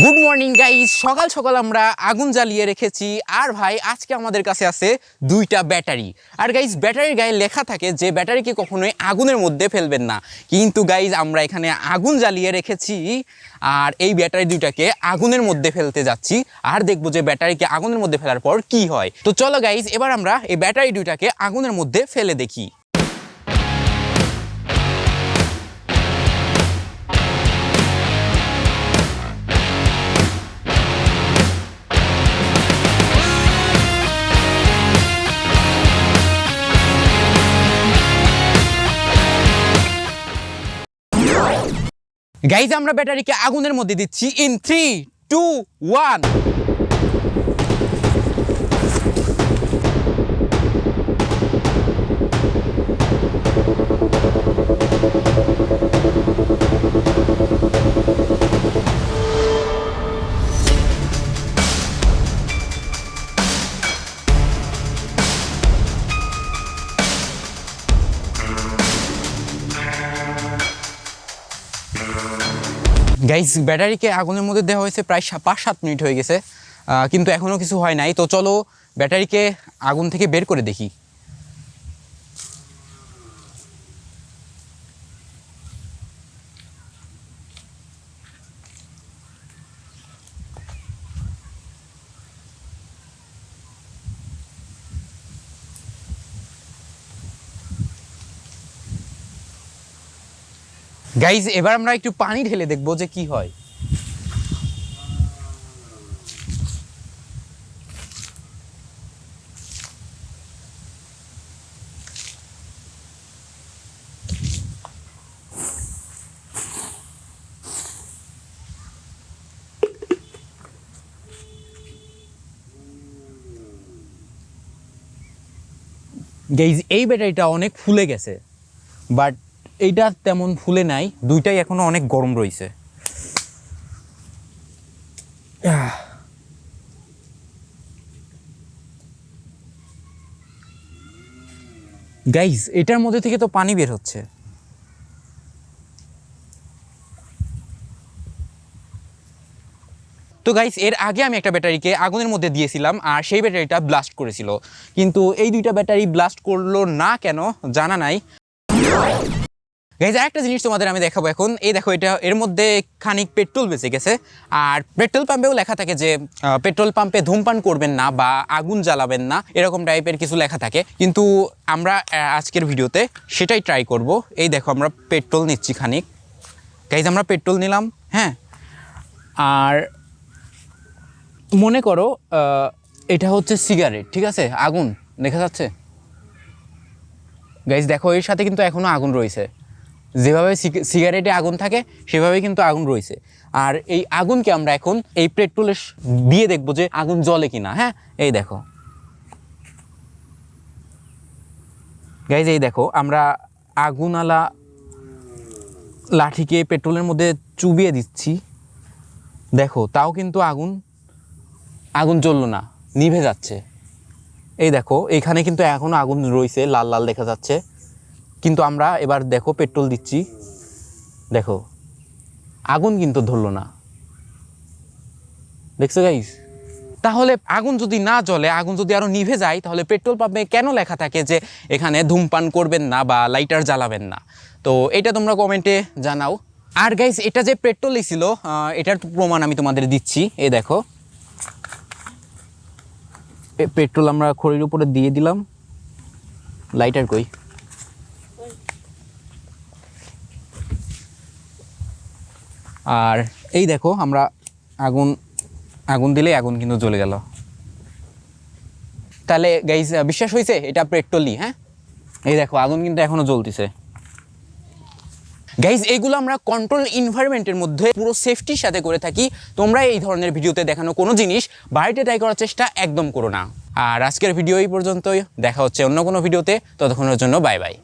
Good morning guys, সকাল সকাল আমরা আগুন জ্বালিয়ে রেখেছি। আর ভাই আজকে আমাদের কাছে আছে দুইটা ব্যাটারি। আর গাইস ব্যাটারির গায়ে লেখা থাকে যে ব্যাটারিকে কখনোই আগুনের মধ্যে ফেলবেন না, কিন্তু গাইস আমরা এখানে আগুন জ্বালিয়ে রেখেছি আর এই ব্যাটারি দুইটাকে আগুনের মধ্যে ফেলতে যাচ্ছি আর দেখবো যে ব্যাটারিকে আগুনের মধ্যে ফেলার পর কি হয়। তো চলো গাইস, এবার আমরা এই ব্যাটারি দুইটাকে আগুনের মধ্যে ফেলে দেখি। গাইজ আমরা ব্যাটারিকে আগুনের মধ্যে দিচ্ছি ইন 3, 2, 1। গাইজ ব্যাটারিকে আগুনের মধ্যে দেওয়া হয়েছে প্রায় 5-7 মিনিট হয়ে গেছে, কিন্তু এখনও কিছু হয় নাই। তো চলো ব্যাটারিকে আগুন থেকে বের করে দেখি। গাইজ এবার আমরা একটু পানি ঢেলে দেখবো যে কি হয়। গাইজ এই ব্যাটারিটা অনেক ফুলে গেছে, বাট এইটা তেমন ফুলে নাই, দুইটাই এখনো অনেক গরম রয়েছে। গাইজ এটার মধ্যে থেকে তো পানি বের হচ্ছে। তো গাইস এর আগে আমি একটা ব্যাটারিকে আগুনের মধ্যে দিয়েছিলাম আর সেই ব্যাটারিটা ব্লাস্ট করেছিল, কিন্তু এই দুইটা ব্যাটারি ব্লাস্ট করলো না কেন জানা নাই। গাইস আরেকটা জিনিস তোমাদের আমি দেখাবো এখন। এই দেখো, এটা এর মধ্যে খানিক পেট্রোল বেঁচে গেছে। আর পেট্রোল পাম্পেও লেখা থাকে যে পেট্রোল পাম্পে ধূমপান করবেন না বা আগুন জ্বালাবেন না, এরকম টাইপের কিছু লেখা থাকে। কিন্তু আমরা আজকের ভিডিওতে সেটাই ট্রাই করব। এই দেখো আমরা পেট্রোল নিচ্ছি খানিক। গাইস আমরা পেট্রোল নিলাম, হ্যাঁ। আর মনে করো এটা হচ্ছে সিগারেট, ঠিক আছে? আগুন দেখা যাচ্ছে গাইস, দেখো এর সাথে কিন্তু এখনো আগুন রয়েছে। যেভাবে সিগারেটে আগুন থাকে সেভাবেই কিন্তু আগুন রয়েছে। আর এই আগুনকে আমরা এখন এই পেট্রোলে দিয়ে দেখবো যে আগুন জ্বলে কিনা। হ্যাঁ, এই দেখো গাইস, এই দেখো আমরা আগুনওয়ালা লাঠিকে পেট্রোলের মধ্যে চুবিয়ে দিচ্ছি। দেখো তাও কিন্তু আগুন জ্বললো না, নিভে যাচ্ছে। এই দেখো এখানে কিন্তু এখনো আগুন রয়েছে, লাল লাল দেখা যাচ্ছে। কিন্তু আমরা এবার দেখো পেট্রোল দিচ্ছি, দেখো আগুন কিন্তু ধরলো না। দেখছো গাইস? তাহলে আগুন যদি না জ্বলে, আগুন যদি আরো নিভে যায়, তাহলে পেট্রোল পাম্পে কেন লেখা থাকে যে এখানে ধূমপান করবেন না বা লাইটার জ্বালাবেন না? তো এটা তোমরা কমেন্টে জানাও। আর গাইস এটা যে পেট্রোলই ছিল, এটার প্রমাণ আমি তোমাদের দিচ্ছি। এই দেখো পেট্রোল আমরা খড়ির উপরে দিয়ে দিলাম। লাইটার কই? আর এই দেখো আমরা আগুন দিলে আগুন কিন্তু জ্বলে গেল। তাহলে গাইস বিশ্বাস হয়েছে এটা পেট্রোলই? হ্যাঁ, এই দেখো আগুন কিন্তু এখনো জ্বলতেছে। গাইজ এইগুলো আমরা কন্ট্রোল এনভায়রনমেন্টের মধ্যে পুরো সেফটির সাথে করে থাকি। তোমরা এই ধরনের ভিডিওতে দেখানো কোনো জিনিস বাড়িতে ট্রাই করার চেষ্টা একদম করো না। আর আজকের ভিডিও এই পর্যন্তই, দেখা হচ্ছে অন্য কোনো ভিডিওতে। ততক্ষণের জন্য বাই বাই।